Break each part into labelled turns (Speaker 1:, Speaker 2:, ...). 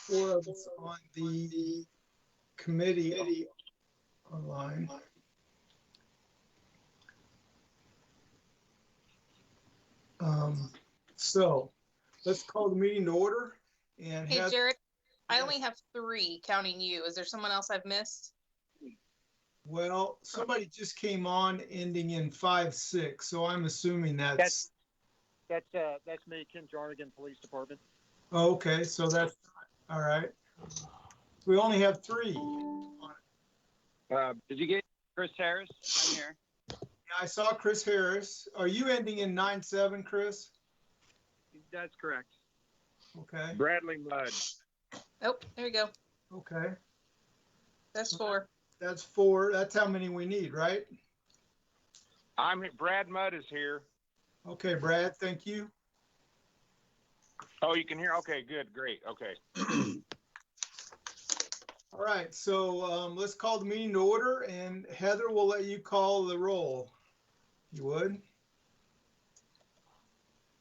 Speaker 1: four of us on the committee online. So let's call the meeting to order. And
Speaker 2: hey, Jared, I only have 3 counting you. Is there someone else I've missed?
Speaker 1: Well, somebody just came on ending in 5-6, so I'm assuming that's
Speaker 3: me, Ken Jarnigan, Police Department.
Speaker 1: Okay, so that's all right. We only have 3.
Speaker 4: Did you get Chris Harris? I'm here.
Speaker 1: Yeah, I saw Chris Harris. Are you ending in 9-7, Chris?
Speaker 3: That's correct.
Speaker 1: Okay.
Speaker 4: Bradley Mudd.
Speaker 2: Oh, there you go.
Speaker 1: Okay.
Speaker 2: That's 4.
Speaker 1: That's 4. That's how many we need, right?
Speaker 4: Brad Mudd is here.
Speaker 1: Okay, Brad, thank you.
Speaker 4: Oh, you can hear? Okay, good, great, okay.
Speaker 1: All right, so let's call the meeting to order, and Heather will let you call the roll. You would?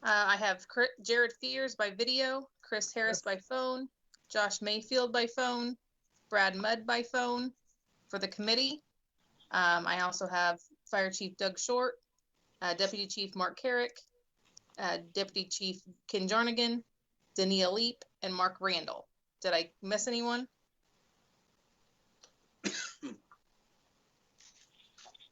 Speaker 2: I have Jared Fears by video, Chris Harris by phone, Josh Mayfield by phone, Brad Mudd by phone for the committee. I also have Fire Chief Doug Short, Deputy Chief Mark Carrick, Deputy Chief Ken Jarnigan, Dania Leap, and Mark Randall. Did I miss anyone?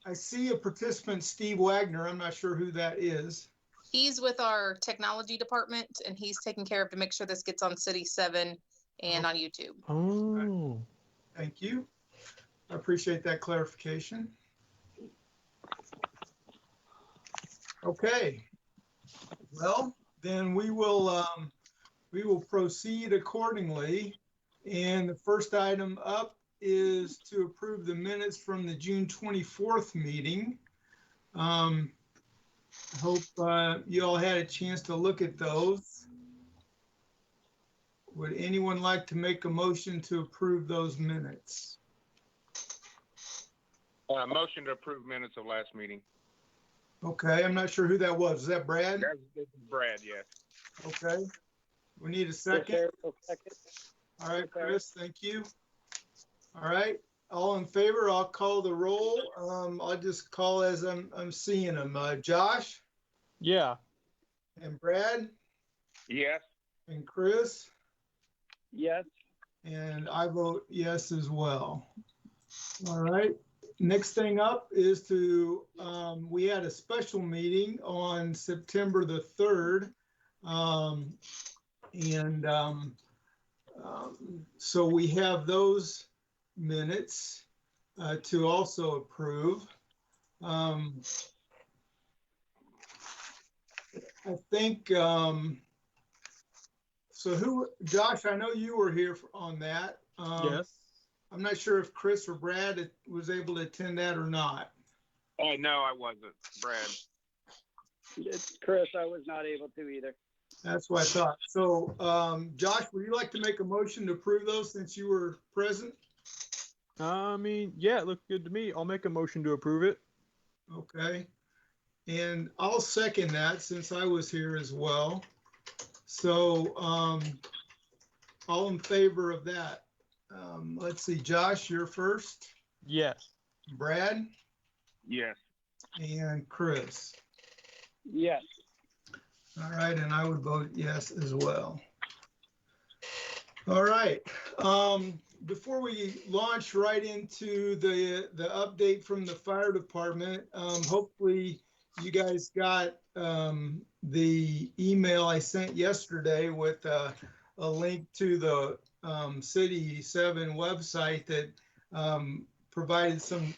Speaker 1: I see a participant, Steve Wagner. I'm not sure who that is.
Speaker 2: He's with our technology department, and he's taking care of to make sure this gets on City 7 and on YouTube.
Speaker 5: Oh.
Speaker 1: Thank you. I appreciate that clarification. Okay. Well, then we will proceed accordingly. And the first item up is to approve the minutes from the June 24th meeting. I hope you all had a chance to look at those. Would anyone like to make a motion to approve those minutes?
Speaker 4: Motion to approve minutes of last meeting.
Speaker 1: Okay, I'm not sure who that was. Is that Brad?
Speaker 4: That's Brad, yes.
Speaker 1: Okay. We need a second. All right, Chris, thank you. All right, all in favor, I'll call the roll. I'll just call as I'm seeing them. Josh?
Speaker 5: Yeah.
Speaker 1: And Brad?
Speaker 4: Yes.
Speaker 1: And Chris?
Speaker 3: Yes.
Speaker 1: And I vote yes as well. All right. Next thing up is we had a special meeting on September the 3rd. So we have those minutes to also approve. I think, Josh, I know you were here on that.
Speaker 5: Yes.
Speaker 1: I'm not sure if Chris or Brad was able to attend that or not.
Speaker 4: Oh, no, I wasn't. Brad.
Speaker 3: It's Chris. I was not able to either.
Speaker 1: That's what I thought. So, Josh, would you like to make a motion to approve those since you were present?
Speaker 5: I mean, yeah, it looked good to me. I'll make a motion to approve it.
Speaker 1: Okay. And I'll second that since I was here as well. So, all in favor of that? Let's see, Josh, you're first.
Speaker 5: Yes.
Speaker 1: Brad?
Speaker 4: Yes.
Speaker 1: And Chris?
Speaker 3: Yes.
Speaker 1: All right, and I would vote yes as well. All right. Before we launch right into the update from the fire department, hopefully you guys got the email I sent yesterday with a link to the City 7 website that provided some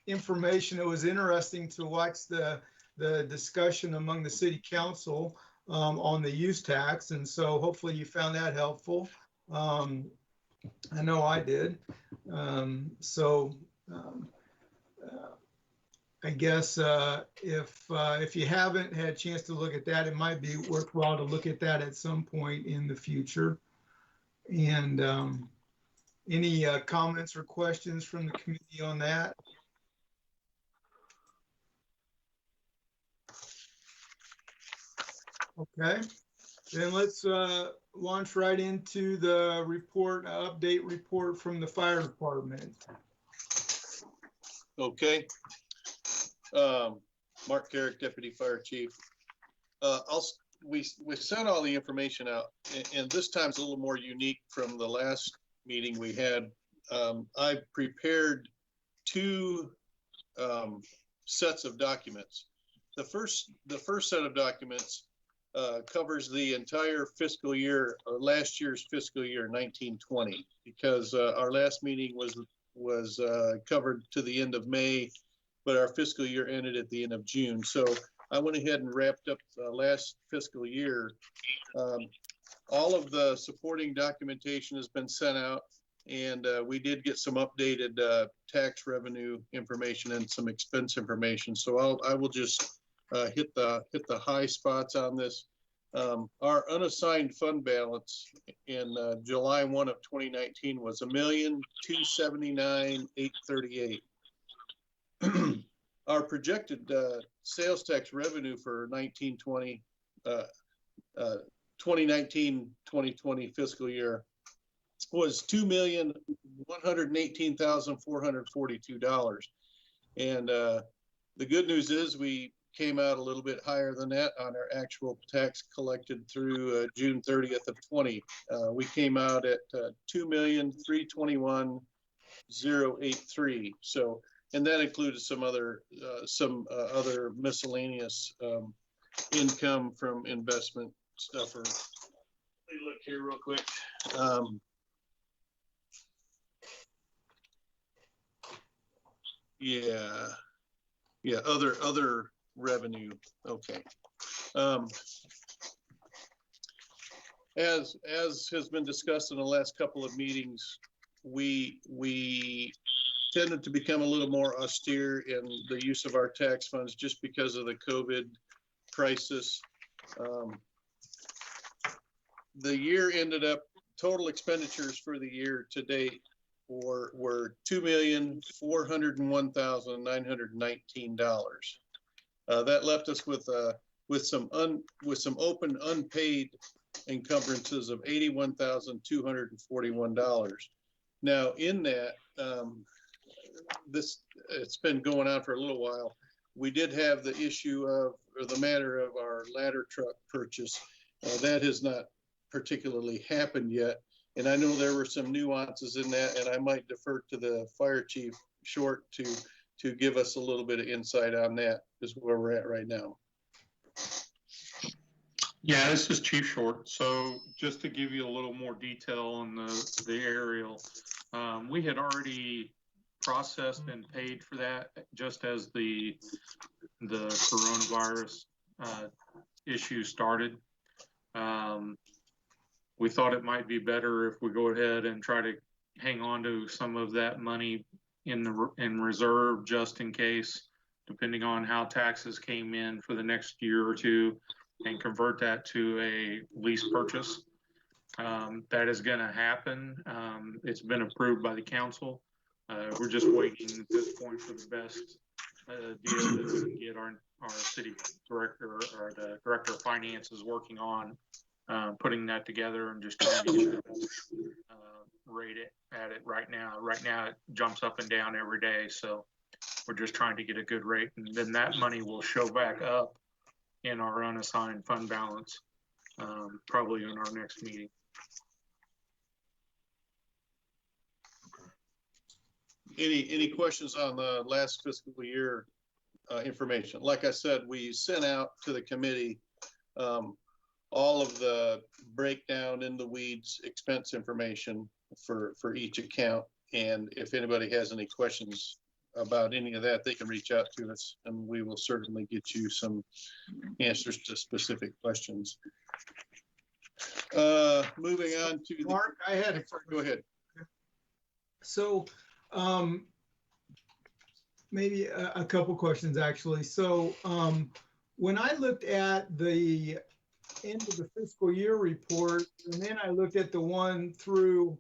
Speaker 1: information. It was interesting to watch the discussion among the city council on the use tax. And so hopefully you found that helpful. I know I did. I guess if you haven't had a chance to look at that, it might be worthwhile to look at that at some point in the future. And any comments or questions from the committee on that? Okay. Then let's launch right into the report, update report from the fire department.
Speaker 6: Okay. Mark Carrick, Deputy Fire Chief. We sent all the information out, and this time's a little more unique from the last meeting we had. I prepared two sets of documents. The first set of documents covers the entire fiscal year, or last year's fiscal year, 1920, because our last meeting was covered to the end of May, but our fiscal year ended at the end of June. So I went ahead and wrapped up the last fiscal year. All of the supporting documentation has been sent out, and we did get some updated tax revenue information and some expense information. So I will just hit the high spots on this. Our unassigned fund balance in July 1 of 2019 was $1,279,838. Our projected sales tax revenue for 2019-2020 fiscal year was $2,118,442. And the good news is we came out a little bit higher than that on our actual tax collected through June 30th of 20. We came out at $2,321,083. So, and that included some other miscellaneous income from investment stuff. Let me look here real quick. Yeah, other revenue. Okay. As has been discussed in the last couple of meetings, we tended to become a little more austere in the use of our tax funds just because of the COVID crisis. The year ended up, total expenditures for the year to date were $2,401,919. That left us with some open unpaid encumbrances of $81,241. Now, in that, it's been going on for a little while. We did have the issue of, or the matter of our ladder truck purchase. That has not particularly happened yet. And I know there were some nuances in that, and I might defer to the fire chief Short to give us a little bit of insight on that, is where we're at right now.
Speaker 7: Yeah, this is Chief Short. So just to give you a little more detail on the aerial, we had already processed and paid for that just as the coronavirus issue started. We thought it might be better if we go ahead and try to hang on to some of that money in reserve just in case, depending on how taxes came in for the next year or two, and convert that to a lease purchase. That is going to happen. It's been approved by the council. We're just waiting at this point for the best deal that we can get. Our city director, or the director of finance, is working on putting that together and just trying to get the rate at it right now. Right now it jumps up and down every day, so we're just trying to get a good rate, and then that money will show back up in our unassigned fund balance, probably in our next meeting.
Speaker 6: Any questions on the last fiscal year information? Like I said, we sent out to the committee all of the breakdown in the weeds expense information for each account. And if anybody has any questions about any of that, they can reach out to us, and we will certainly get you some answers to specific questions. Moving on to
Speaker 1: Mark, I had a
Speaker 6: go ahead.
Speaker 1: So maybe a couple questions actually. So when I looked at the end of the fiscal year report, and then I looked at the one through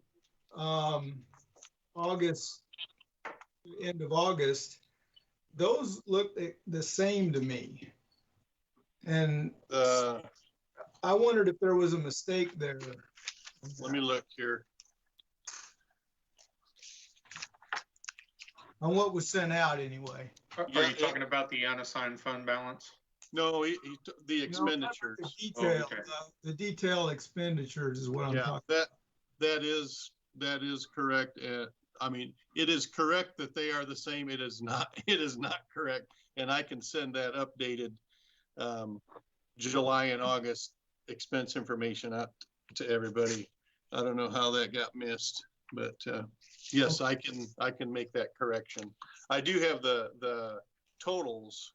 Speaker 1: August, end of August, those look the same to me. And I wondered if there was a mistake there.
Speaker 6: Let me look here.
Speaker 1: On what was sent out anyway.
Speaker 7: Are
Speaker 6: Yeah,
Speaker 7: you talking about the unassigned fund balance?
Speaker 6: No, the
Speaker 1: No,
Speaker 6: expenditures.
Speaker 1: The detail,
Speaker 7: okay.
Speaker 1: the detailed expenditures is what I'm
Speaker 6: Yeah,
Speaker 1: talking.
Speaker 6: that is correct. I mean, it is correct that they are the same. It is not. It is not correct, and I can send that updated July and August expense information out to everybody. I don't know how that got missed, but yes, I can make that correction. I do have the totals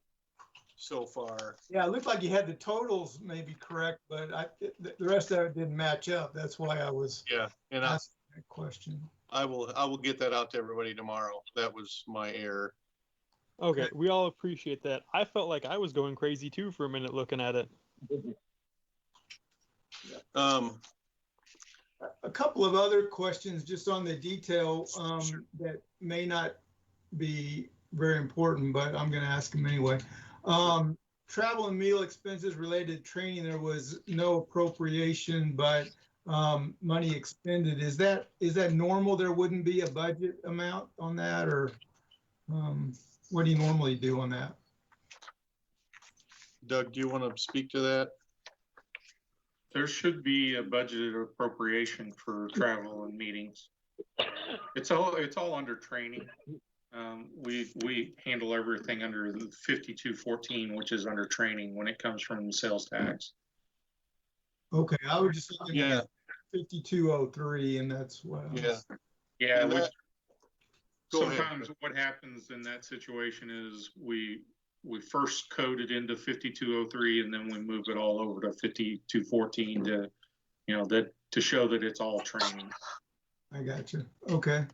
Speaker 6: so far.
Speaker 1: Yeah, it looked like you had the totals maybe correct, but the rest of it didn't match up. That's why I was
Speaker 6: Yeah, and
Speaker 1: asking that question.
Speaker 6: I will get that out to everybody tomorrow. That was my error.
Speaker 5: Okay, we all appreciate that. I felt like I was going crazy too for a minute looking at it.
Speaker 1: A couple of other questions just on the detail that may not be very important, but I'm going to ask them anyway. Travel and meal expenses related to training, there was no appropriation, but money expended. Is that normal? There wouldn't be a budget amount on that, or what do you normally do on that?
Speaker 6: Doug, do you want to speak to that?
Speaker 7: There should be a budgeted appropriation for travel and meetings. It's all under training. We handle everything under the 5214, which is under training when it comes from sales tax.
Speaker 1: Okay, I was just looking
Speaker 6: Yeah.
Speaker 1: at 5203, and that's what I was.
Speaker 7: Yeah.
Speaker 6: Go ahead.
Speaker 7: Sometimes what happens in that situation is we first code it into 5203 and then we move it all over to 5214 to show that it's all training.
Speaker 1: I got you. Okay.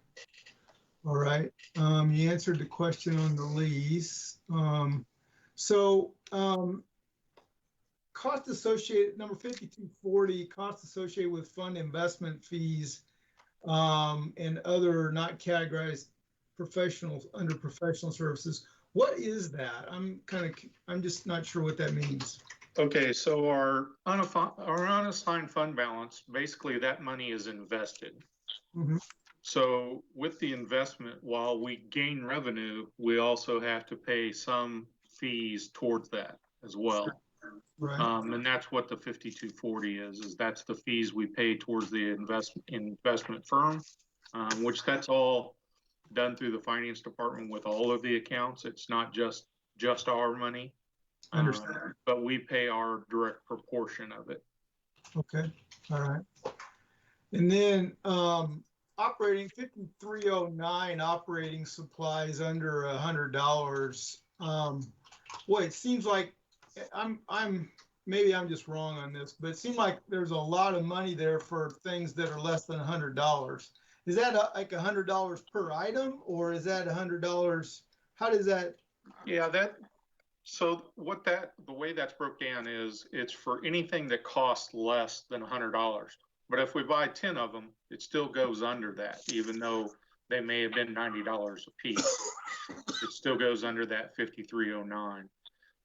Speaker 1: All right. You answered the question on the lease. Cost associated, number 5240, cost associated with fund investment fees and other not categorized professionals under professional services. What is that? I'm just not sure what that means.
Speaker 7: Okay, so our unassigned fund balance, basically that money is invested.
Speaker 1: Mm-hmm.
Speaker 7: So with the investment, while we gain revenue, we also have to pay some fees towards that as well.
Speaker 1: Right.
Speaker 7: And that's what the 5240 is that's the fees we pay towards the investment firm, which that's all done through the finance department with all of the accounts. It's not just our money.
Speaker 1: Understand.
Speaker 7: But we pay our direct proportion of it.
Speaker 1: Okay. All right. And then operating 5309 operating supplies under $100. Boy, it seems like maybe I'm just wrong on this, but it seems like there's a lot of money there for things that are less than $100. Is that like $100 per item, or is that $100? How does that?
Speaker 7: Yeah, so the way that's broke down is it's for anything that costs less than $100. But if we buy 10 of them, it still goes under that, even though they may have been $90 a piece. It still goes under that 5309.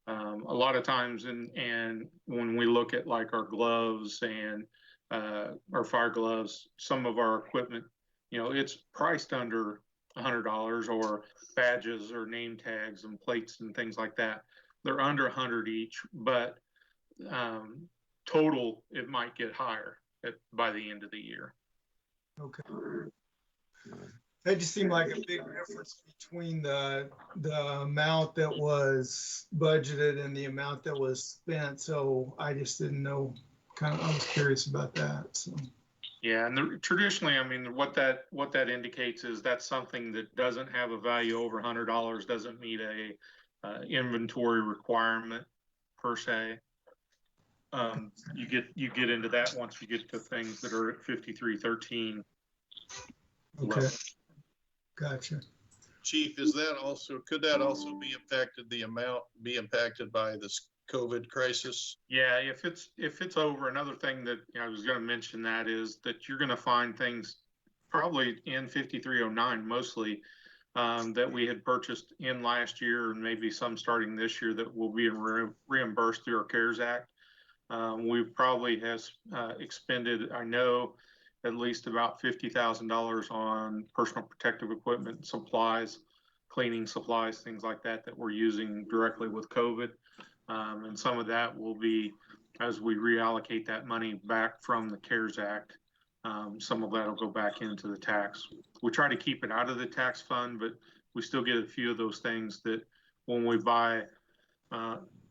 Speaker 7: A lot of times, and when we look at like our gloves and our fire gloves, some of our equipment, it's priced under $100, or badges or name tags and plates and things like that. They're under 100 each, but total it might get higher by the end of the year.
Speaker 1: Okay. That just seemed like a big difference between the amount that was budgeted and the amount that was spent. So I just didn't know. I was curious about that. So.
Speaker 7: Yeah, and traditionally, I mean, what that indicates is that's something that doesn't have a value over $100, doesn't meet a inventory requirement per se. You get into that once you get to things that are at 5313.
Speaker 1: Okay,
Speaker 7: level.
Speaker 1: Gotcha.
Speaker 6: Chief, could that also be impacted by this COVID crisis?
Speaker 7: Yeah, if it's over, another thing that I was going to mention that is that you're going to find things probably in 5309 mostly that we had purchased in last year, and maybe some starting this year that will be reimbursed through our CARES Act. We probably has expended, I know, at least about $50,000 on personal protective equipment, supplies, cleaning supplies, things like that, that we're using directly with COVID. And some of that will be, as we reallocate that money back from the CARES Act, some of that will go back into the tax. We try to keep it out of the tax fund, but we still get a few of those things that when we buy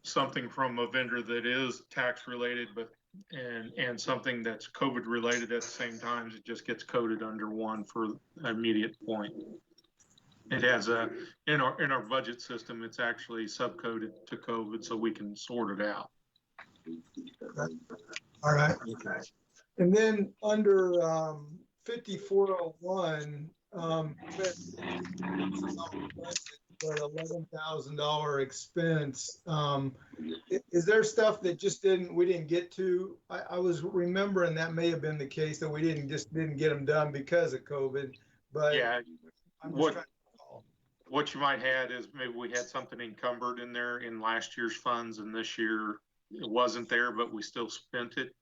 Speaker 7: something from a vendor that is tax related, but and something that's COVID related at the same time, it just gets coded under one for an immediate point. It has a in our budget system, it's actually subcoded to COVID, so we can sort it out.
Speaker 1: All right. And then under 5401, but $11,000 expense. Is there stuff that we didn't get to? I was remembering that may have been the case, that we didn't get them done because of COVID. But
Speaker 7: yeah, what you might have is maybe we had something encumbered in there in last year's funds, and this year it wasn't there, but we still spent it.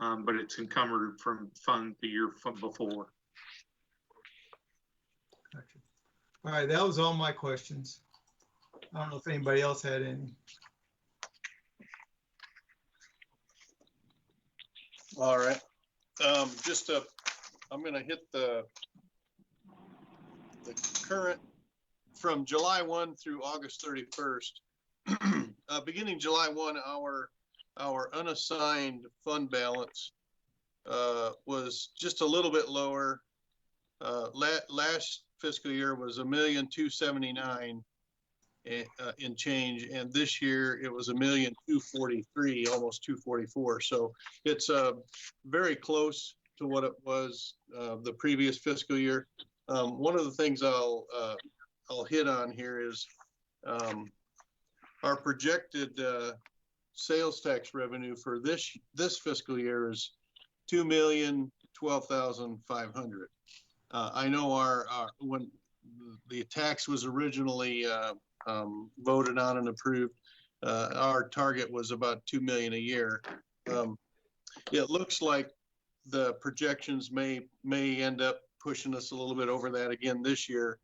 Speaker 7: But it's encumbered from fund the year from before.
Speaker 1: Gotcha. All right, that was all my questions. I don't know if anybody else had any.
Speaker 6: All right. I'm going to hit the current from July 1 through August 31st. Beginning July 1, our unassigned fund balance was just a little bit lower. Last fiscal year was $1,279,000 in change, and this year it was $1,243,000, almost 244. So it's very close to what it was the previous fiscal year. One of the things I'll hit on here is our projected sales tax revenue for this fiscal year is $2,012,500. I know when the tax was originally voted on and approved, our target was about $2 million a year. It looks like the projections may end up pushing us a little bit over that again this year.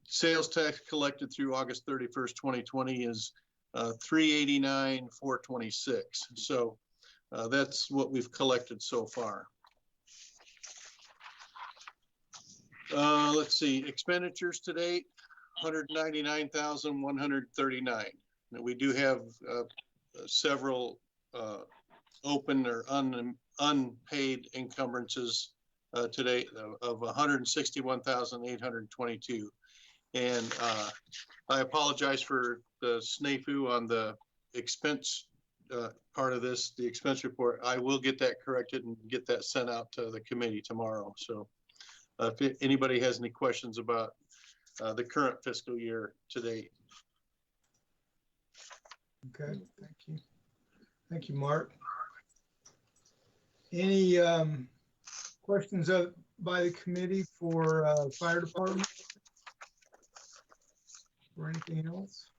Speaker 6: Sales tax collected through August 31st, 2020 is $389,426. So that's what we've collected so far. Let's see, expenditures to date, $199,139. We do have several open or unpaid encumbrances to date of $161,822. And I apologize for the snafu on the expense part of this, the expense report. I will get that corrected and get that sent out to the committee tomorrow. So if anybody has any questions about the current fiscal year to date.
Speaker 1: Okay, thank you. Thank you, Mark. Any questions by the committee for fire department or anything else?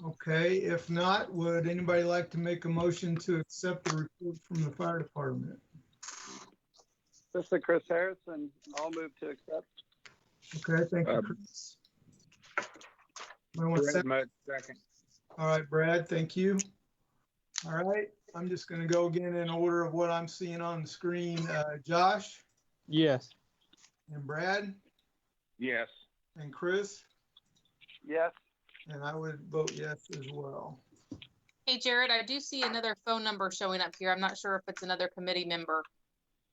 Speaker 1: Okay, if not, would anybody like to make a motion to accept the report from the fire department?
Speaker 3: This is Chris Harris, and I'll move to accept.
Speaker 1: Okay, thank you, Chris.
Speaker 4: Second.
Speaker 1: All right, Brad, thank you. All right, I'm just going to go again in order of what I'm seeing on the screen. Josh?
Speaker 5: Yes.
Speaker 1: And Brad?
Speaker 4: Yes.
Speaker 1: And Chris?
Speaker 3: Yes.
Speaker 1: And I would vote yes as well.
Speaker 2: Hey, Jared, I do see another phone number showing up here. I'm not sure if it's another committee member.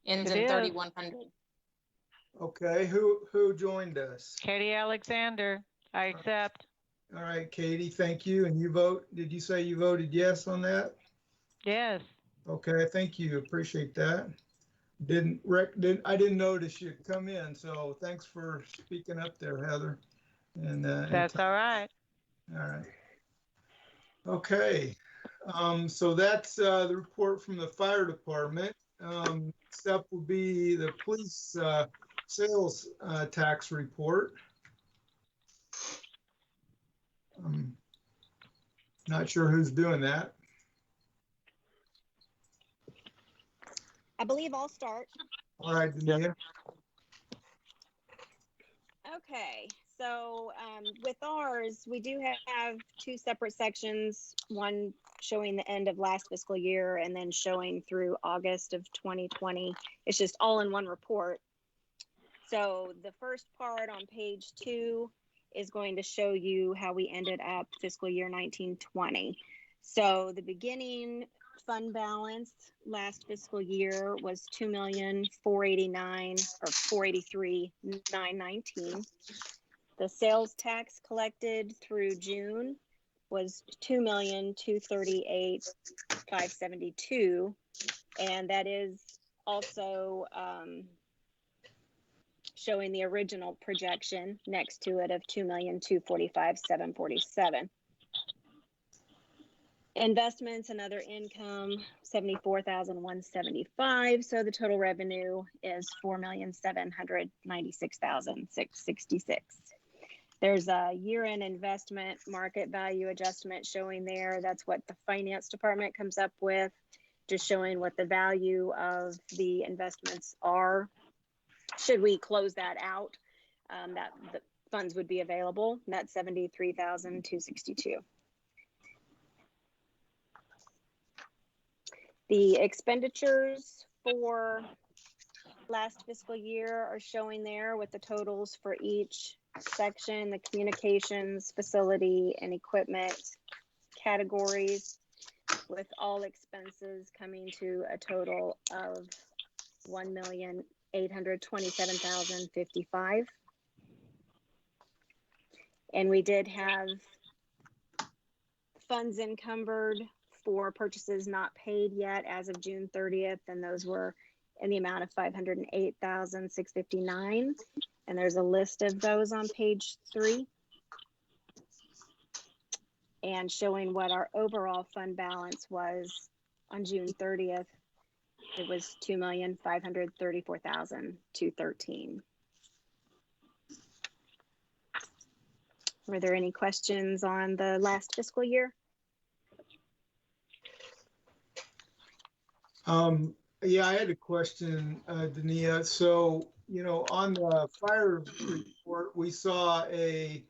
Speaker 2: Ends in 3100.
Speaker 1: Okay, who joined us?
Speaker 8: Katie Alexander, I accept.
Speaker 1: All right, Katie, thank you. And you vote, did you say you voted yes on that?
Speaker 8: Yes.
Speaker 1: Okay, thank you. Appreciate that. I didn't notice you come in, so thanks for speaking up there, Heather. And
Speaker 8: that's all right.
Speaker 1: All right. Okay. So that's the report from the fire department. Next up will be the police sales tax report. Not sure who's doing that.
Speaker 9: I believe I'll start.
Speaker 1: All right, Dania.
Speaker 9: Okay, so with ours, we do have two separate sections, one showing the end of last fiscal year and then showing through August of 2020. It's just all in one report. So the first part on page 2 is going to show you how we ended up fiscal year 1920. So the beginning fund balance last fiscal year was 2,489 or 483,919. The sales tax collected through June was 2,238,572, and that is also showing the original projection next to it of 2,245,747. Investments and other income, 74,175. So the total revenue is 4,796,666. There's a year-end investment market value adjustment showing there. That's what the finance department comes up with, just showing what the value of the investments are. Should we close that out, that the funds would be available. And that's 73,262. The expenditures for last fiscal year are showing there with the totals for each section, the communications, facility, and equipment categories, with all expenses coming to a total of 1,827,055. And we did have funds encumbered for purchases not paid yet as of June 30th, and those were in the amount of 508,659. And there's a list of those on page 3. And showing what our overall fund balance was on June 30th, it was 2,534,213. Were there any questions on the last fiscal year?
Speaker 1: Yeah, I had a question, Dania. So, on the fire report, we saw a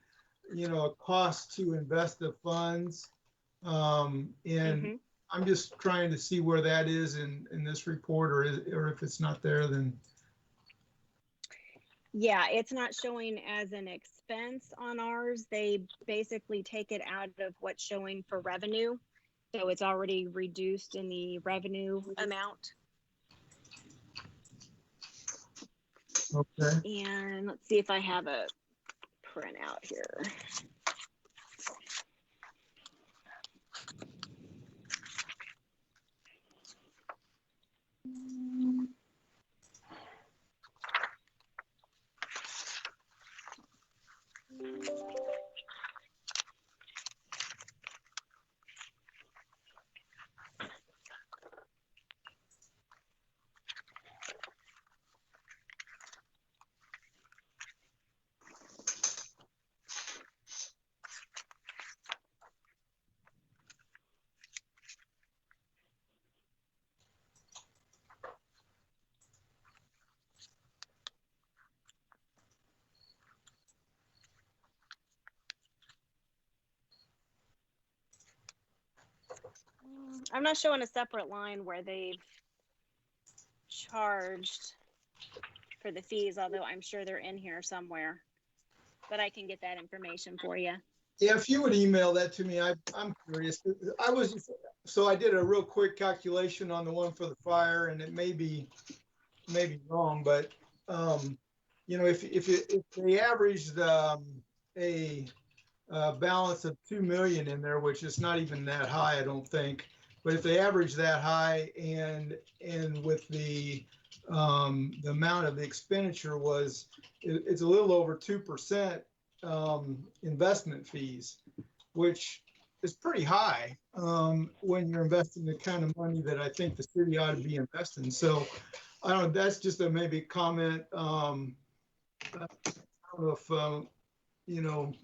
Speaker 1: cost to invest the funds. And I'm just trying to see where that is in this report, or if it's not there, then.
Speaker 9: Yeah, it's not showing as an expense on ours. They basically take it out of what's showing for revenue. So it's already reduced in the revenue amount.
Speaker 1: Okay.
Speaker 9: And let's see if I have a printout here. I'm not showing a separate line where they've charged for the fees, although I'm sure they're in here somewhere. But I can get that information for you.
Speaker 1: Yeah, if you would email that to me, I'm curious. So I did a real quick calculation on the one for the fire, and it may be wrong, but if they averaged a balance of 2 million in there, which is not even that high, I don't think. But if they average that high, and with the amount of the expenditure it's a little over 2% investment fees, which is pretty high when you're investing the kind of money that I think the city ought to be investing. So I don't know. That's just maybe a comment. I don't know if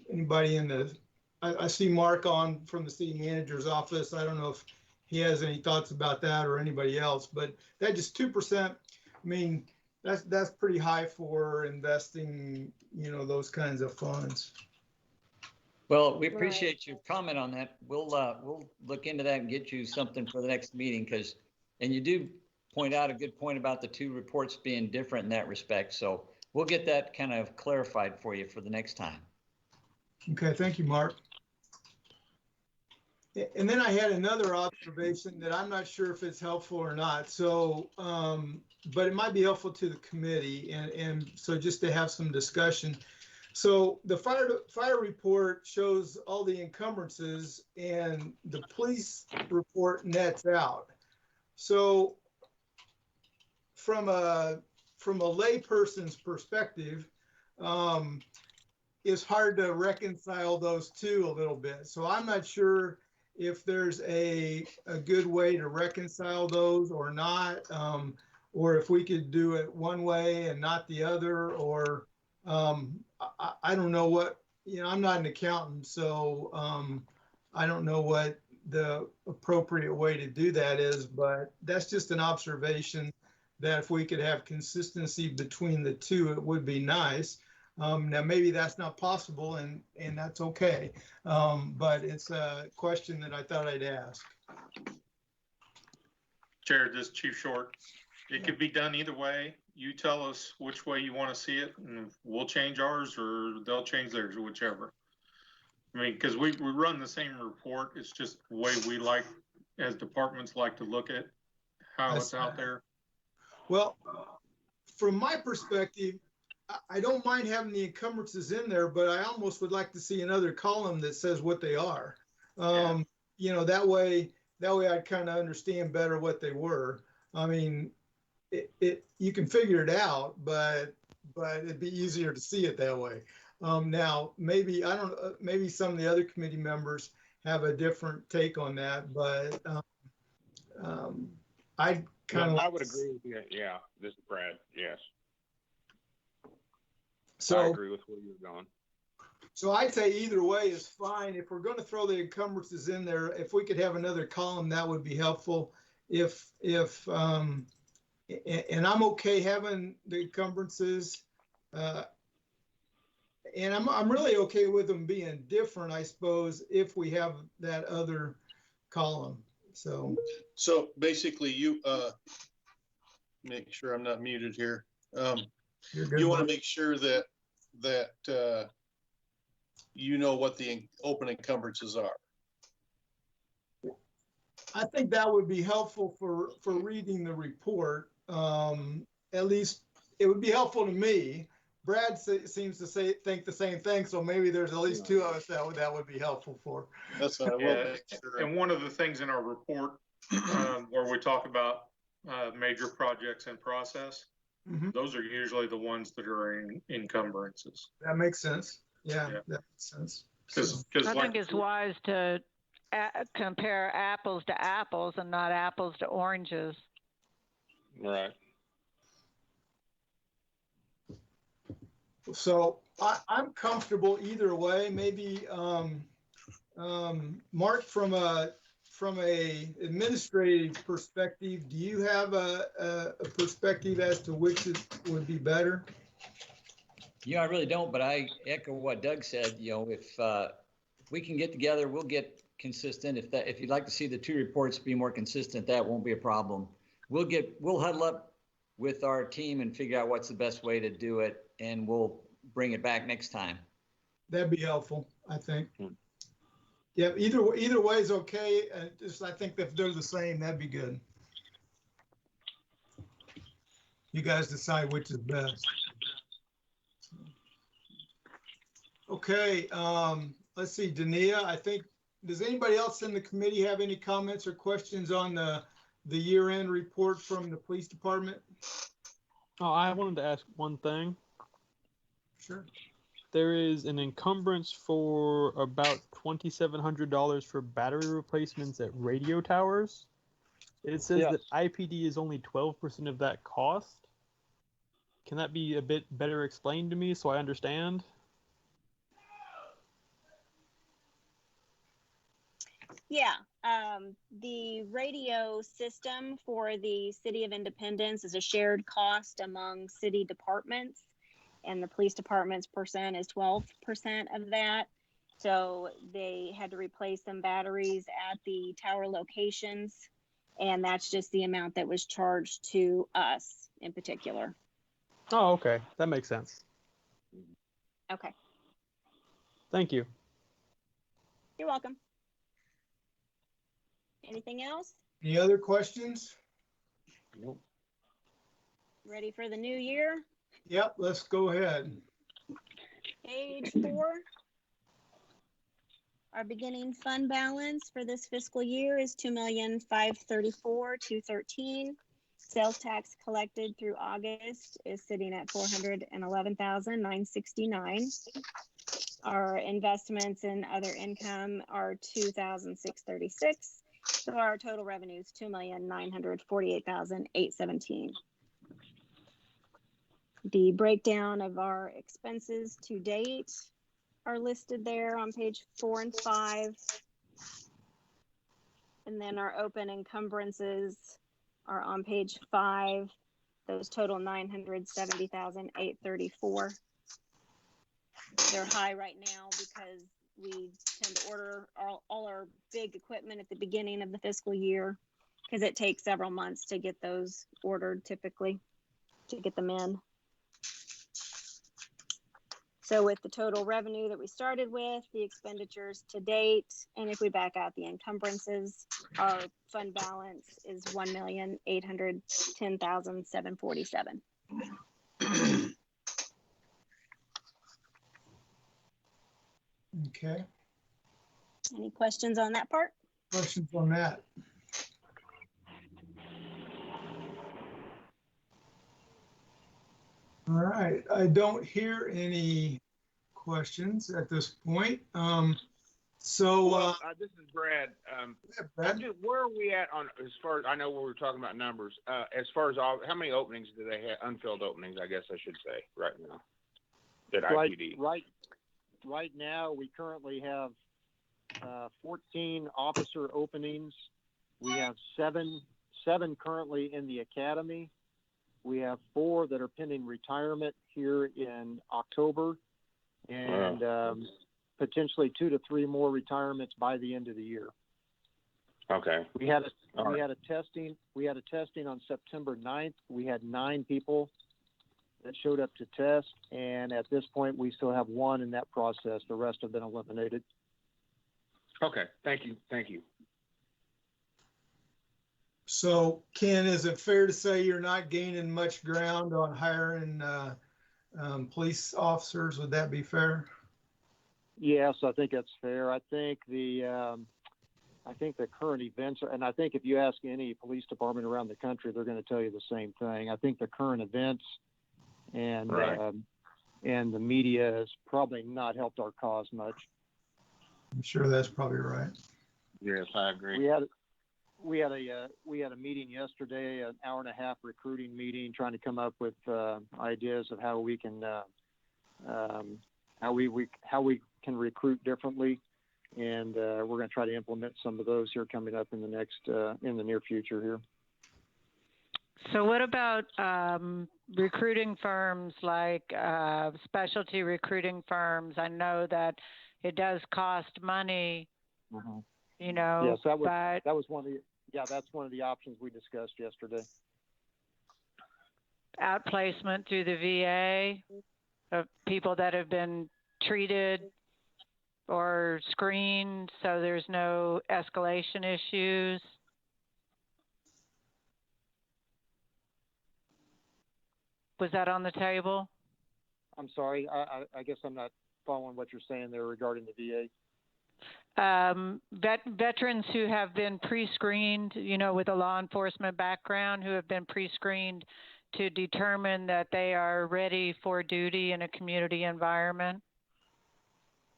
Speaker 1: anybody in the I see Mark on from the city manager's office. I don't know if he has any thoughts about that or anybody else, but that just 2%, I mean, that's pretty high for investing, you know, those kinds of funds.
Speaker 10: Well, we appreciate your comment on that. We'll look into that and get you something for the next meeting, because, and you do point out a good point about the two reports being different in that respect. So we'll get that kind of clarified for you for the next time.
Speaker 1: Okay, thank you, Mark. And then I had another observation that I'm not sure if it's helpful or not. So, but it might be helpful to the committee, and so just to have some discussion. So the fire report shows all the encumbrances, and the police report nets out. So from a layperson's perspective, it's hard to reconcile those two a little bit. So I'm not sure if there's a good way to reconcile those or not, or if we could do it one way and not the other, or I don't know what, you know, I'm not an accountant, so I don't know what the appropriate way to do that is, but that's just an observation that if we could have consistency between the two, it would be nice. Now, maybe that's not possible, and that's okay, but it's a question that I thought I'd ask.
Speaker 7: Jared, this is Chief Short. It could be done either way. You tell us which way you want to see it, and we'll change ours, or they'll change theirs, or whichever. I mean, because we run the same report. It's just the way we like, as departments, like to look at how it's out there.
Speaker 1: Well, from my perspective, I don't mind having the encumbrances in there, but I almost would like to see another column that says what they are. You know, that way I'd kind of understand better what they were. I mean, you can figure it out, but it'd be easier to see it that way. Now, maybe, I don't know, maybe some of the other committee members have a different take on that, but I kind of.
Speaker 4: I would agree with you. Yeah, this is Brad. Yes.
Speaker 1: So
Speaker 4: I agree with where you're going.
Speaker 1: So I'd say either way is fine. If we're going to throw the encumbrances in there, if we could have another column, that would be helpful. And I'm okay having the encumbrances, and I'm really okay with them being different, I suppose, if we have that other column. So
Speaker 6: basically, you make sure I'm not muted here.
Speaker 1: You
Speaker 6: want to make sure that you know what the open encumbrances are.
Speaker 1: I think that would be helpful for reading the report. At least it would be helpful to me. Brad seems to think the same thing, so maybe there's at least two of us that would be helpful for.
Speaker 6: That's what I will make sure.
Speaker 7: And one of the things in our report where we talk about major projects in process, those are usually the ones that are in encumbrances.
Speaker 1: That makes sense. Yeah. That makes sense.
Speaker 8: I think it's wise to compare apples to apples and not apples to oranges.
Speaker 4: Right.
Speaker 1: So I'm comfortable either way. Maybe Mark, from a administrative perspective, do you have a perspective as to which it would be better?
Speaker 10: Yeah, I really don't, but I echo what Doug said. You know, if we can get together, we'll get consistent. If you'd like to see the two reports be more consistent, that won't be a problem. We'll huddle up with our team and figure out what's the best way to do it, and we'll bring it back next time.
Speaker 1: That'd be helpful, I think. Yeah, either way is okay. I think if they're the same, that'd be good. You guys decide which is best. Okay, let's see, Dania, I think, does anybody else in the committee have any comments or questions on the year-end report from the police department?
Speaker 5: Oh, I wanted to ask one thing.
Speaker 1: Sure.
Speaker 5: There is an encumbrance for about $2,700 for battery replacements at radio towers. It says that IPD is only 12% of that cost. Can that be a bit better explained to me so I understand?
Speaker 9: Yeah, the radio system for the City of Independence is a shared cost among city departments, and the police department's percent is 12% of that. So they had to replace some batteries at the tower locations, and that's just the amount that was charged to us in particular.
Speaker 5: Oh, okay. That makes sense.
Speaker 9: Okay,
Speaker 5: Thank you.
Speaker 9: you're welcome. Anything else?
Speaker 1: Any other questions?
Speaker 4: Nope.
Speaker 9: Ready for the new year?
Speaker 1: Yep, let's go ahead.
Speaker 9: Page 4. Our beginning fund balance for this fiscal year is $2,534,213. Sales tax collected through August is sitting at $411,969. Our investments and other income are $2,636. So our total revenue is $2,948,817. The breakdown of our expenses to date are listed there on page 4 and 5. And then our open encumbrances are on page 5. Those total $970,834. They're high right now because we tend to order all our big equipment at the beginning of the fiscal year, because it takes several months to get those ordered typically, to get them in. So with the total revenue that we started with, the expenditures to date, and if we back out the encumbrances, our fund balance is $1,810,747.
Speaker 1: Okay,
Speaker 9: Any questions on that part?
Speaker 1: questions on that? All right, I don't hear any questions at this point.
Speaker 4: This is Brad.
Speaker 1: Brad?
Speaker 4: Where are we at on, as far as, I know we were talking about numbers, as far as how many openings do they have, unfilled openings, I guess I should say, right now? At IPD.
Speaker 11: Right now, we currently have 14 officer openings. We have seven currently in the academy. We have 4 that are pending retirement here in October, and potentially 2 to 3 more retirements by the end of the year.
Speaker 4: Okay.
Speaker 11: We had a testing on September 9th. We had 9 people that showed up to test, and at this point we still have 1 in that process. The rest have been eliminated.
Speaker 4: Okay, thank you.
Speaker 1: So Ken, is it fair to say you're not gaining much ground on hiring police officers? Would that be fair?
Speaker 11: Yes, I think that's fair. I think the current events, and I think if you ask any police department around the country, they're going to tell you the same thing. I think the current events and the media has probably not helped our cause much.
Speaker 1: I'm sure that's probably right.
Speaker 4: Yes, I agree.
Speaker 11: We had a meeting yesterday, an hour-and-a-half recruiting meeting, trying to come up with ideas of how we can recruit differently, and we're going to try to implement some of those here coming up in the near future here.
Speaker 8: So what about recruiting firms like specialty recruiting firms? I know that it does cost money, you know.
Speaker 11: Yes, that's one of the options we discussed yesterday.
Speaker 8: Outplacement through the VA of people that have been treated or screened, so there's no escalation issues. Was that on the table?
Speaker 11: I'm sorry, I guess I'm not following what you're saying there regarding the VA.
Speaker 8: Veterans who have been pre-screened, you know, with a law enforcement background, who have been pre-screened to determine that they are ready for duty in a community environment.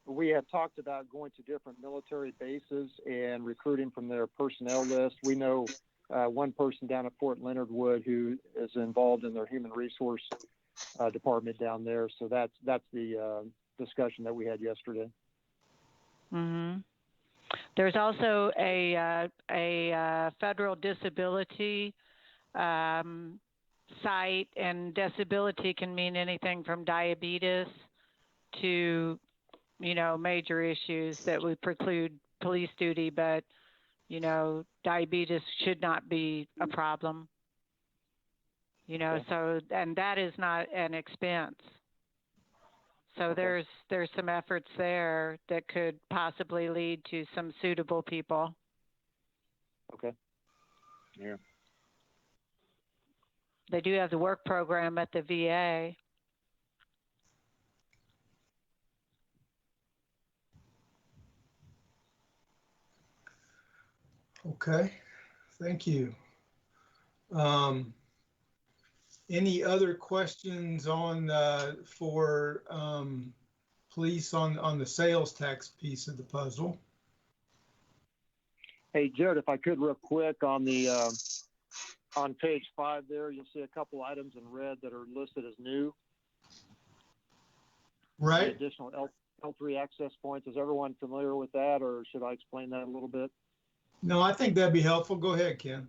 Speaker 11: We have talked about going to different military bases and recruiting from their personnel list. We know one person down at Fort Leonard Wood who is involved in their human resource department down there. So that's the discussion that we had yesterday.
Speaker 8: Mm-hmm. There's also a federal disability site, and disability can mean anything from diabetes to, you know, major issues that would preclude police duty, but, you know, diabetes should not be a problem. You know,
Speaker 11: Okay.
Speaker 8: so, and that is not an expense. So
Speaker 11: Okay.
Speaker 8: there's some efforts there that could possibly lead to some suitable people.
Speaker 11: Okay.
Speaker 4: Yeah.
Speaker 8: They do have the work program at the VA.
Speaker 1: Okay, thank you. Any other questions on for police on the sales tax piece of the puzzle?
Speaker 11: Hey, Jared, if I could real quick on the on page 5 there, you'll see a couple items in red that are listed as new.
Speaker 1: Right.
Speaker 11: The additional L3 access points. Is everyone familiar with that, or should I explain that a little bit?
Speaker 1: No, I think that'd be helpful. Go ahead, Ken.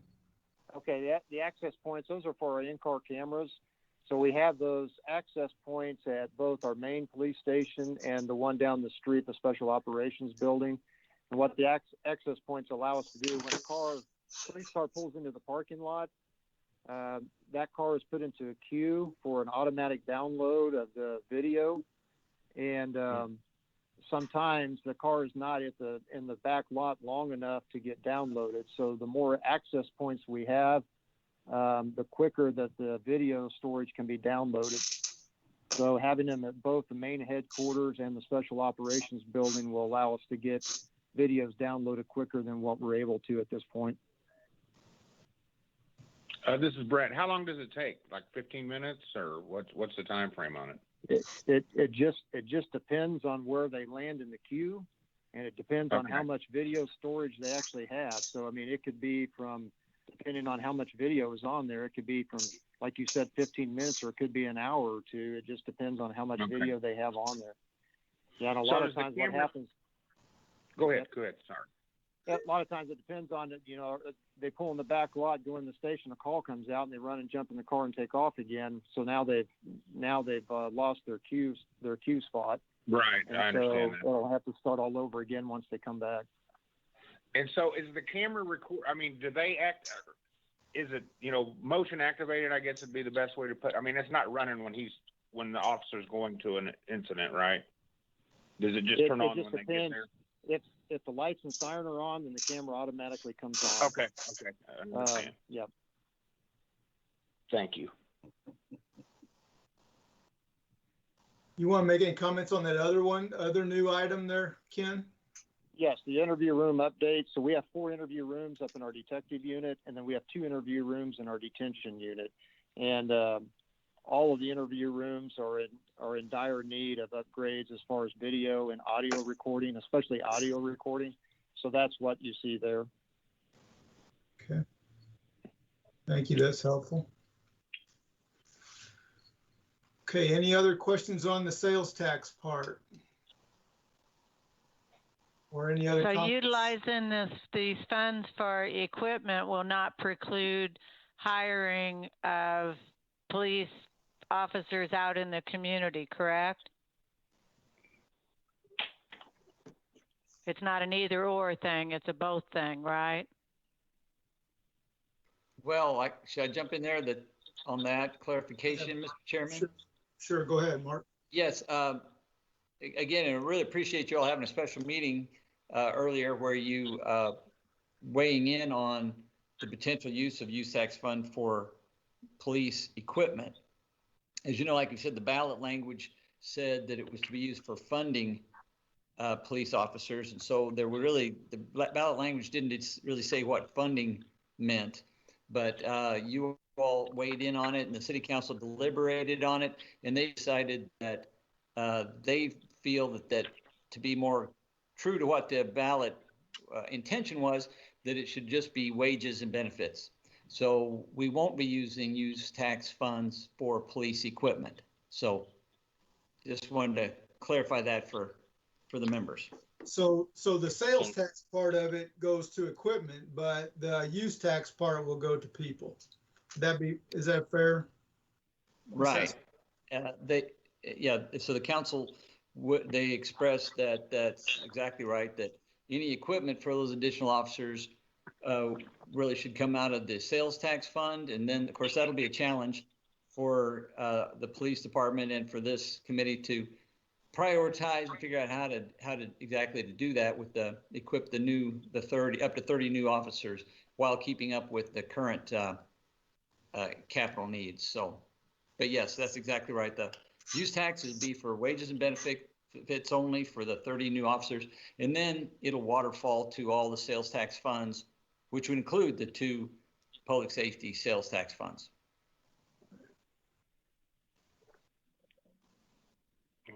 Speaker 11: Okay, the access points, those are for our in-car cameras. So we have those access points at both our main police station and the one down the street, the Special Operations Building. And what the access points allow us to do, when a police car pulls into the parking lot, that car is put into a queue for an automatic download of the video. And sometimes the car is not in the back lot long enough to get downloaded. So the more access points we have, the quicker that the video storage can be downloaded. So having them at both the main headquarters and the Special Operations Building will allow us to get videos downloaded quicker than what we're able to at this point.
Speaker 4: This is Brett. How long does it take? Like 15 minutes, or what's the time frame on it?
Speaker 11: It just depends on where they land in the queue, and it depends on how much video storage they actually have. So, I mean, it could be from, depending on how much video is on there, it could be from, like you said, 15 minutes, or it could be an hour or two. It just depends on how much video they have on there. Yeah, and a lot of times what happens.
Speaker 4: Go ahead. Sorry.
Speaker 11: A lot of times it depends on it. You know, they pull in the back lot, go in the station, a call comes out, and they run and jump in the car and take off again. So now they've lost their queue spot.
Speaker 4: Right,
Speaker 11: and
Speaker 4: I understand
Speaker 11: so
Speaker 4: that.
Speaker 11: they'll have to start all over again once they come back.
Speaker 4: And so, is the camera record? I mean, do they act? Is it, you know, motion activated? I guess would be the best way to put. I mean, it's not running when the officer's going to an incident, right? Does it just turn on when they get there?
Speaker 11: If the lights and siren are on, then the camera automatically comes on.
Speaker 4: Okay. I understand.
Speaker 11: Yep.
Speaker 4: Thank you.
Speaker 1: You want to make any comments on that other new item there, Ken?
Speaker 11: Yes, the interview room update. So we have 4 interview rooms up in our detective unit, and then we have 2 interview rooms in our detention unit. And all of the interview rooms are in dire need of upgrades as far as video and audio recording, especially audio recording. So that's what you see there.
Speaker 1: Okay. Thank you. That's helpful. Okay. Any other questions on the sales tax part? Or any other
Speaker 8: So
Speaker 1: comments?
Speaker 8: utilizing these funds for equipment will not preclude hiring of police officers out in the community, correct? It's not an either or thing, it's a both thing, right?
Speaker 10: Well, should I jump in there on that clarification, Mr. Chairman?
Speaker 1: Sure, go ahead, Mark.
Speaker 10: Yes, again, I really appreciate you all having a special meeting earlier where you weighing in on the potential use of use tax fund for police equipment. As you know, like you said, the ballot language said that it was to be used for funding police officers. And so there were the ballot language didn't really say what funding meant, but you all weighed in on it and the city council deliberated on it, and they decided that they feel that to be more true to what the ballot intention was, that it should just be wages and benefits. So we won't be using use tax funds for police equipment. So just wanted to clarify that for the members.
Speaker 1: So the sales tax part of it goes to equipment, but the use tax part will go to people. Is that fair?
Speaker 10: Right. So the council, they expressed that that's exactly right, that any equipment for those additional officers really should come out of the sales tax fund. And then, of course, that'll be a challenge for the police department and for this committee to prioritize and figure out how to exactly to do that with equip the 30 up to 30 new officers while keeping up with the current capital needs. So, but yes, that's exactly right. The use tax would be for wages and benefits only for the 30 new officers, and then it'll waterfall to all the sales tax funds, which would include the 2 public safety sales tax funds.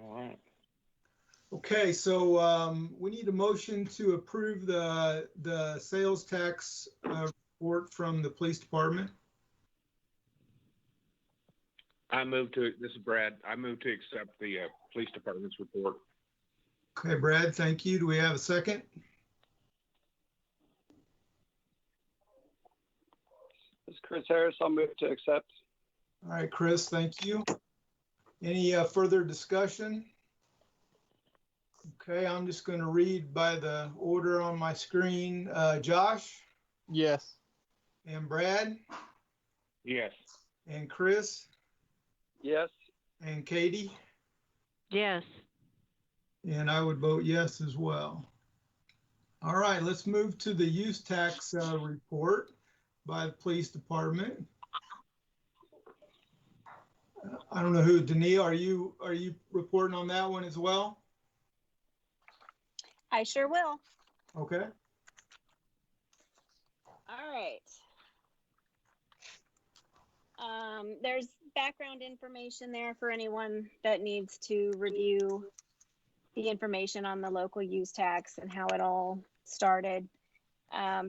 Speaker 4: All right.
Speaker 1: Okay, so we need a motion to approve the sales tax report from the police department.
Speaker 4: This is Brad. I move to accept the police department's report.
Speaker 1: Okay, Brad, thank you. Do we have a second?
Speaker 3: This is Chris Harris. I'll move to accept.
Speaker 1: All right, Chris, thank you. Any further discussion? Okay, I'm just going to read by the order on my screen. Josh?
Speaker 5: Yes.
Speaker 1: And Brad?
Speaker 4: Yes.
Speaker 1: And Chris?
Speaker 3: Yes.
Speaker 1: And Katie?
Speaker 8: Yes.
Speaker 1: And I would vote yes as well. All right, let's move to the use tax report by the police department. I don't know who, Denise, are you reporting on that one as well?
Speaker 9: I sure will.
Speaker 1: Okay.
Speaker 9: All right. There's background information there for anyone that needs to review the information on the local use tax and how it all started.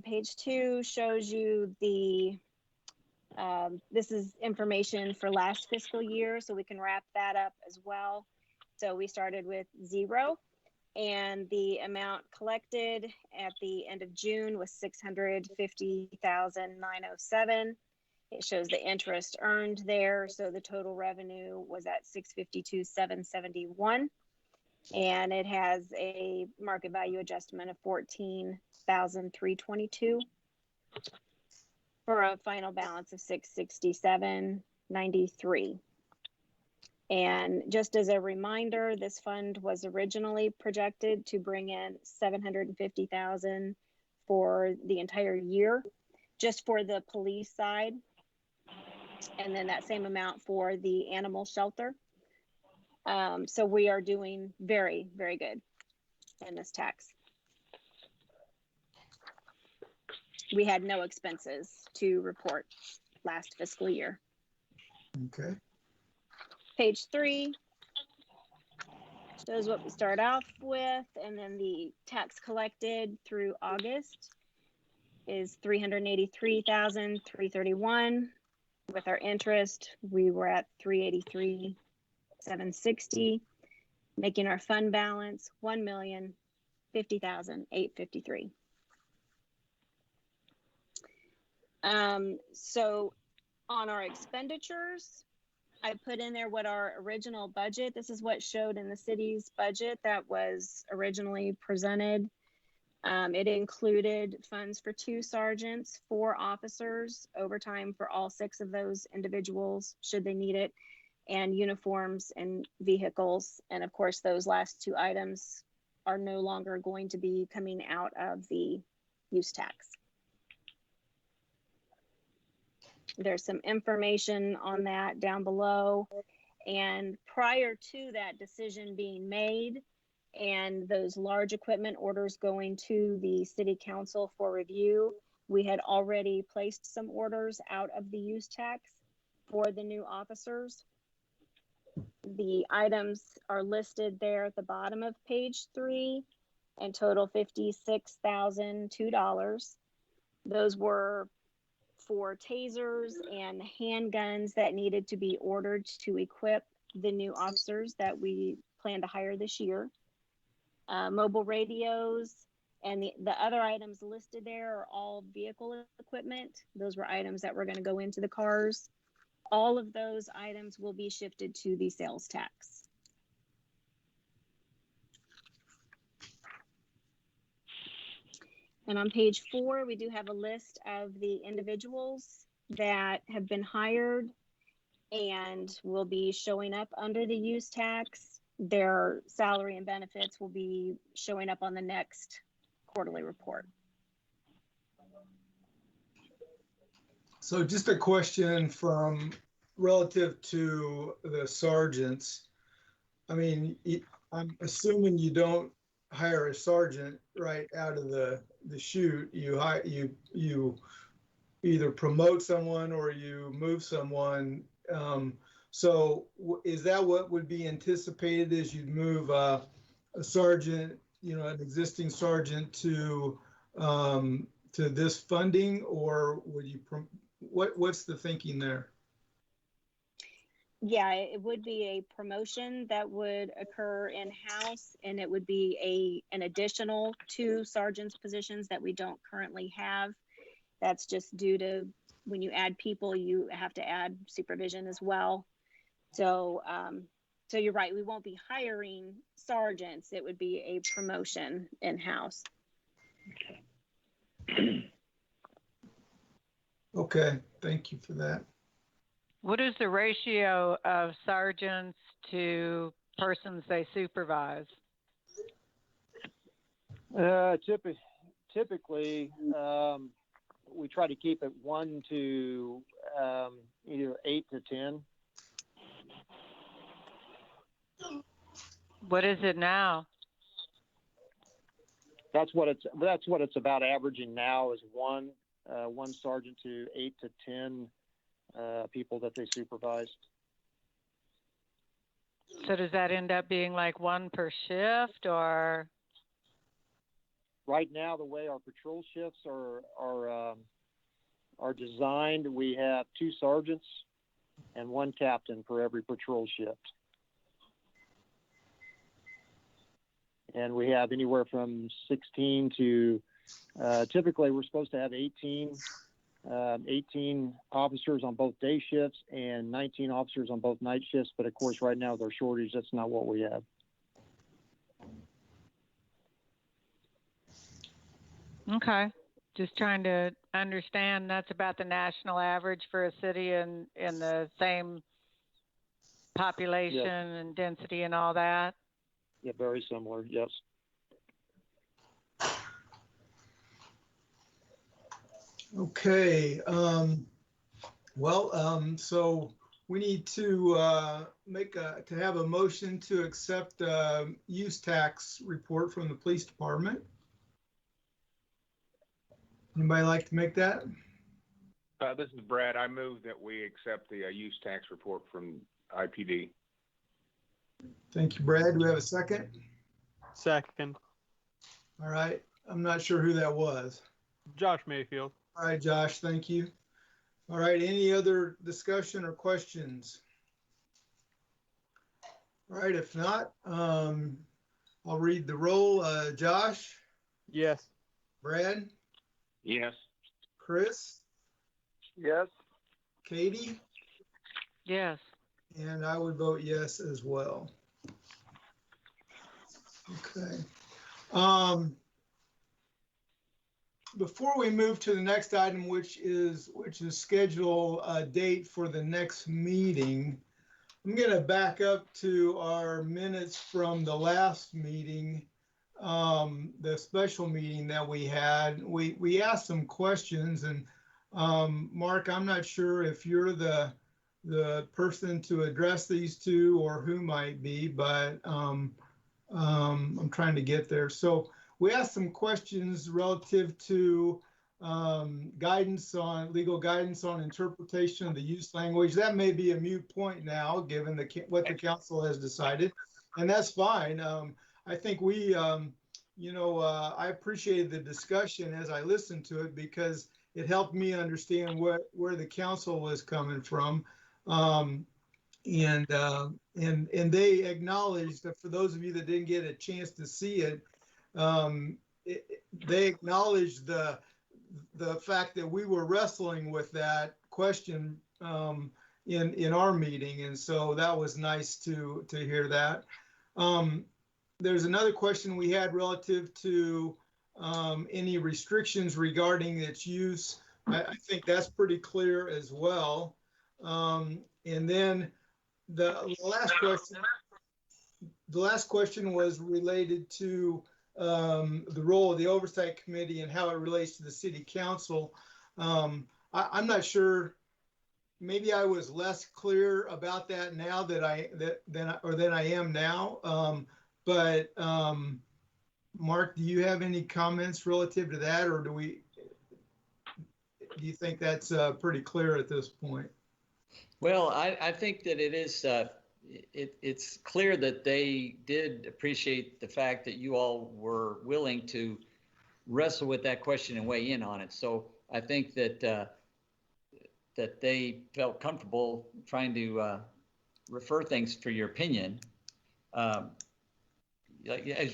Speaker 9: Page 2 shows you this is information for last fiscal year, so we can wrap that up as well. So we started with 0, and the amount collected at the end of June was $650,907. It shows the interest earned there, so the total revenue was at $652,771, and it has a market value adjustment of $14,322 for a final balance of $667.93. And just as a reminder, this fund was originally projected to bring in $750,000 for the entire year, just for the police side, and then that same amount for the animal shelter. So we are doing very, very good in this tax. We had no expenses to report last fiscal year.
Speaker 1: Okay.
Speaker 9: Page 3 shows what we start off with, and then the tax collected through August is $383,331. With our interest, we were at $383,760, making our fund balance $1,050,853. So on our expenditures, I put in there what our original budget, this is what showed in the city's budget that was originally presented. It included funds for 2 sergeants, 4 officers, overtime for all 6 of those individuals should they need it, and uniforms and vehicles. And of course, those last 2 items are no longer going to be coming out of the use tax. There's some information on that down below. And prior to that decision being made and those large equipment orders going to the city council for review, we had already placed some orders out of the use tax for the new officers. The items are listed there at the bottom of page 3 and total $56,002. Those were for tasers and handguns that needed to be ordered to equip the new officers that we plan to hire this year. mobile radios, and the other items listed there are all vehicle equipment. Those were items that were going to go into the cars. All of those items will be shifted to the sales tax. And on page 4, we do have a list of the individuals that have been hired and will be showing up under the use tax. Their salary and benefits will be showing up on the next quarterly report.
Speaker 1: So just a question from relative to the sergeants. I mean, I'm assuming you don't hire a sergeant right out of the chute. You either promote someone or you move someone. So is that what would be anticipated as you'd move a sergeant, an existing sergeant to this funding, or would you, what's the thinking there?
Speaker 9: Yeah, it would be a promotion that would occur in-house, and it would be an additional 2 sergeants positions that we don't currently have. That's just due to when you add people, you have to add supervision as well. So, so you're right, we won't be hiring sergeants. It would be a promotion in-house.
Speaker 1: Okay, thank you for that.
Speaker 8: What is the ratio of sergeants to persons they supervise?
Speaker 11: Typically, we try to keep it 1 to either 8 to 10.
Speaker 8: What is it now?
Speaker 11: That's what it's about averaging now, is one sergeant to 8 to 10 people that they supervise.
Speaker 8: So does that end up being like 1 per shift, or?
Speaker 11: Right now, the way our patrol shifts are designed, we have 2 sergeants and 1 captain for every patrol shift. And we have anywhere from 16 to, typically we're supposed to have 18 officers on both day shifts and 19 officers on both night shifts. But of course, right now with our shortage, that's not what we have.
Speaker 8: Okay. Just trying to understand, that's about the national average for a city in the same population, yes, and density and all that?
Speaker 11: Yeah, very similar, yes.
Speaker 1: Okay. So we need to have a motion to accept use tax report from the police department. Anybody like to make that?
Speaker 4: This is Brad. I move that we accept the use tax report from IPD.
Speaker 1: Thank you, Brad. Do we have a second?
Speaker 5: Second.
Speaker 1: All right. I'm not sure who that was.
Speaker 5: Josh Mayfield.
Speaker 1: All right, Josh, thank you. All right, any other discussion or questions? All right, if not, I'll read the roll. Josh?
Speaker 5: Yes.
Speaker 1: Brad?
Speaker 4: Yes.
Speaker 1: Chris?
Speaker 3: Yes.
Speaker 1: Katie?
Speaker 8: Yes.
Speaker 1: And I would vote yes as well. Okay. Before we move to the next item, which is schedule a date for the next meeting, I'm going to back up to our minutes from the last meeting, the special meeting that we had. We asked some questions, and Mark, I'm not sure if you're the person to address these two or who might be, but I'm trying to get there. So we asked some questions relative to legal guidance on interpretation of the use language. That may be a moot point now, given what the council has decided, and that's fine. I think I appreciated the discussion as I listened to it, because it helped me understand where the council was coming from. and they acknowledged that, for those of you that didn't get a chance to see it, they acknowledged the fact that we were wrestling with that question in our meeting, and so that was nice to hear that. There's another question we had relative to any restrictions regarding its use. I think that's pretty clear as well. And then the last question was related to the role of the Oversight Committee and how it relates to the City Council. I'm not sure. Maybe I was less clear about that now than I am now. But Mark, do you have any comments relative to that, or do you think that's pretty clear at this point?
Speaker 10: Well, I think that it is. It's clear that they did appreciate the fact that you all were willing to wrestle with that question and weigh in on it. So I think that that they felt comfortable trying to refer things for your opinion,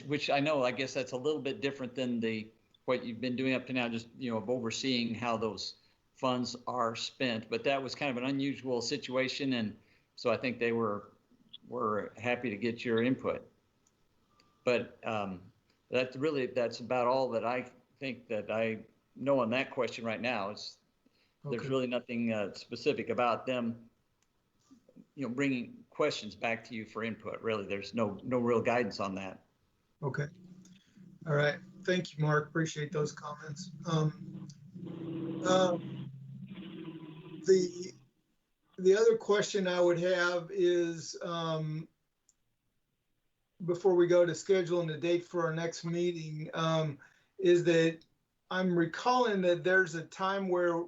Speaker 10: which I know, I guess that's a little bit different than what you've been doing up to now, just, of overseeing how those funds are spent. But that was kind of an unusual situation, and so I think they were happy to get your input. But that's about all that I think that I know on that question right now. There's really nothing specific about them, bringing questions back to you for input. Really, there's no real guidance on that.
Speaker 1: Okay. All right. Thank you, Mark. Appreciate those comments. The other question I would have is, before we go to scheduling the date for our next meeting, is that I'm recalling that there's a time where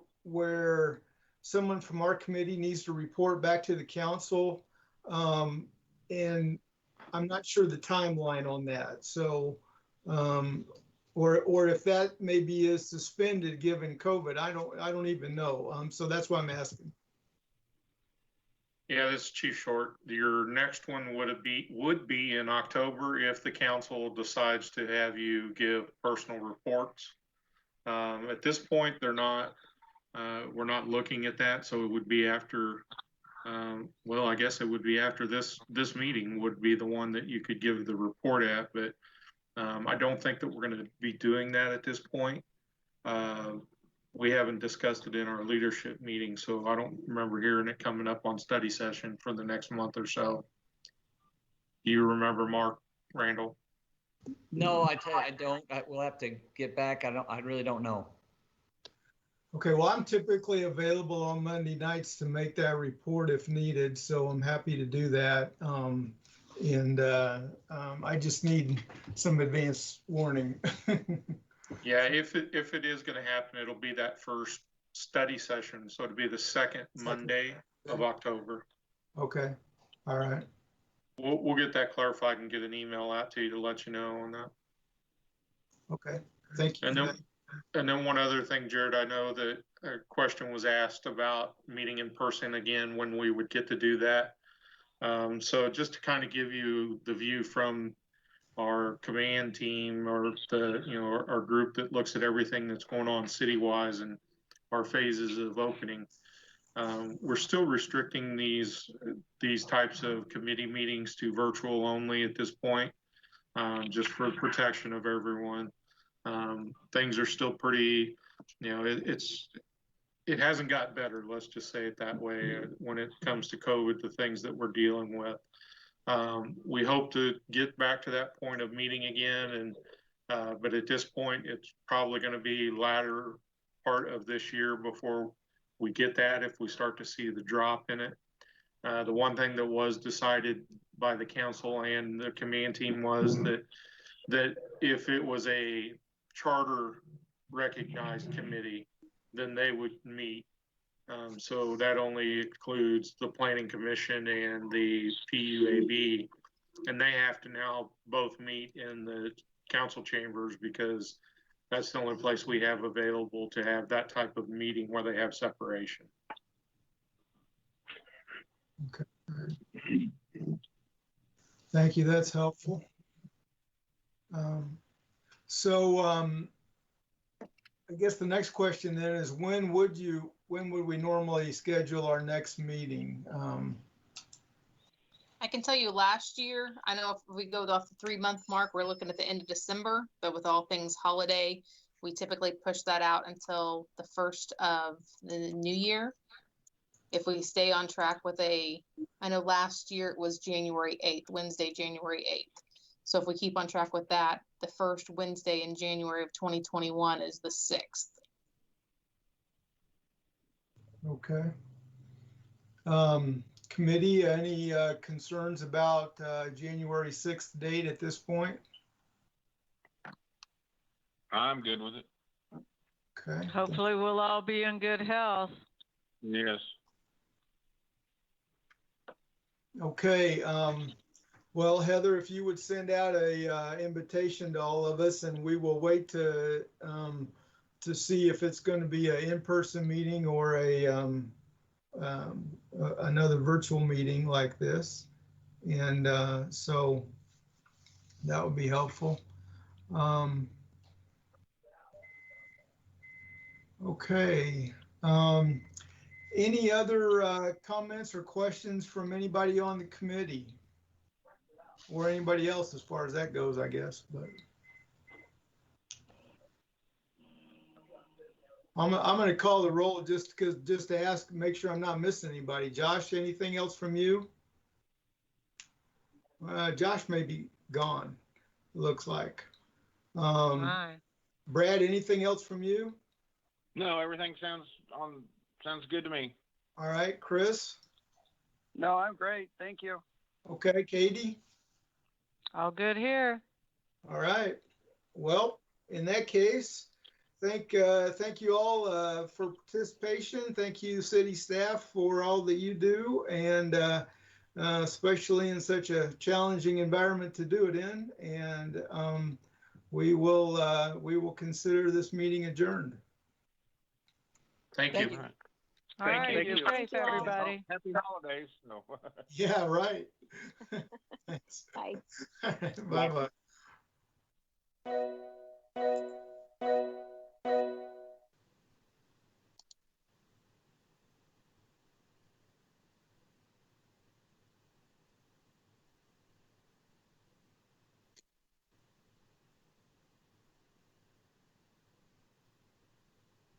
Speaker 1: someone from our committee needs to report back to the council, and I'm not sure the timeline on that. So, or if that maybe is suspended given COVID, I don't even know. So that's why I'm asking.
Speaker 7: Yeah, this is Chief Short. Your next one would be in October if the council decides to have you give personal reports. At this point, we're not looking at that, so it would be after. Well, I guess it would be after this meeting would be the one that you could give the report at, but I don't think that we're going to be doing that at this point. We haven't discussed it in our leadership meeting, so I don't remember hearing it coming up on study session for the next month or so. Do you remember, Mark Randall?
Speaker 10: No, I don't. We'll have to get back. I really don't know.
Speaker 1: Okay, well, I'm typically available on Monday nights to make that report if needed, so I'm happy to do that. I just need some advance warning.
Speaker 7: Yeah, if it is going to happen, it'll be that first study session, so it'll be the second Monday of October.
Speaker 1: Okay, all right.
Speaker 7: We'll get that clarified and get an email out to you to let you know on that.
Speaker 1: Okay, thank you.
Speaker 7: And then one other thing, Jared, I know that a question was asked about meeting in person again, when we would get to do that. So just to kind of give you the view from our command team, or our group that looks at everything that's going on city-wise and our phases of opening, we're still restricting these types of committee meetings to virtual only at this point, just for protection of everyone. Things are still pretty, it hasn't got better, let's just say it that way, when it comes to COVID, the things that we're dealing with. We hope to get back to that point of meeting again, but at this point, it's probably going to be latter part of this year before we get that, if we start to see the drop in it. The one thing that was decided by the council and the command team was that if it was a charter recognized committee, then they would meet. So that only includes the Planning Commission and the PUAB, and they have to now both meet in the council chambers, because that's the only place we have available to have that type of meeting where they have separation.
Speaker 1: Okay. Thank you. That's helpful. So I guess the next question then is when would we normally schedule our next meeting?
Speaker 2: I can tell you last year, I know if we go off the 3-month mark, we're looking at the end of December, but with all things holiday, we typically push that out until the first of the new year. If we stay on track with I know last year it was January 8th, Wednesday, January 8th. So if we keep on track with that, the first Wednesday in January of 2021 is the 6th.
Speaker 1: Okay. Committee, any concerns about January 6th date at this point?
Speaker 4: I'm good with it.
Speaker 1: Okay.
Speaker 8: Hopefully we'll all be in good health.
Speaker 4: Yes.
Speaker 1: Okay. Well, Heather, if you would send out a invitation to all of us, and we will wait to see if it's going to be an in-person meeting or another virtual meeting like this, and so that would be helpful. Okay. Any other comments or questions from anybody on the committee or anybody else as far as that goes, I guess, but I'm going to call the roll just to ask, make sure I'm not missing anybody. Josh, anything else from you? Josh may be gone, looks like. Brad, anything else from you?
Speaker 4: No, everything sounds good to me.
Speaker 1: All right, Chris?
Speaker 3: No, I'm great. Thank you.
Speaker 1: Okay, Katie?
Speaker 8: All good here.
Speaker 1: All right. Well, in that case, thank you all for participation. Thank you, city staff, for all that you do, and especially in such a challenging environment to do it in. And we will consider this meeting adjourned.
Speaker 7: Thank you.
Speaker 8: All right,
Speaker 4: Thank
Speaker 8: be
Speaker 4: you.
Speaker 8: safe, everybody.
Speaker 4: Happy holidays. No.
Speaker 1: Yeah, right. Thanks.
Speaker 9: Bye.
Speaker 1: Bye-bye.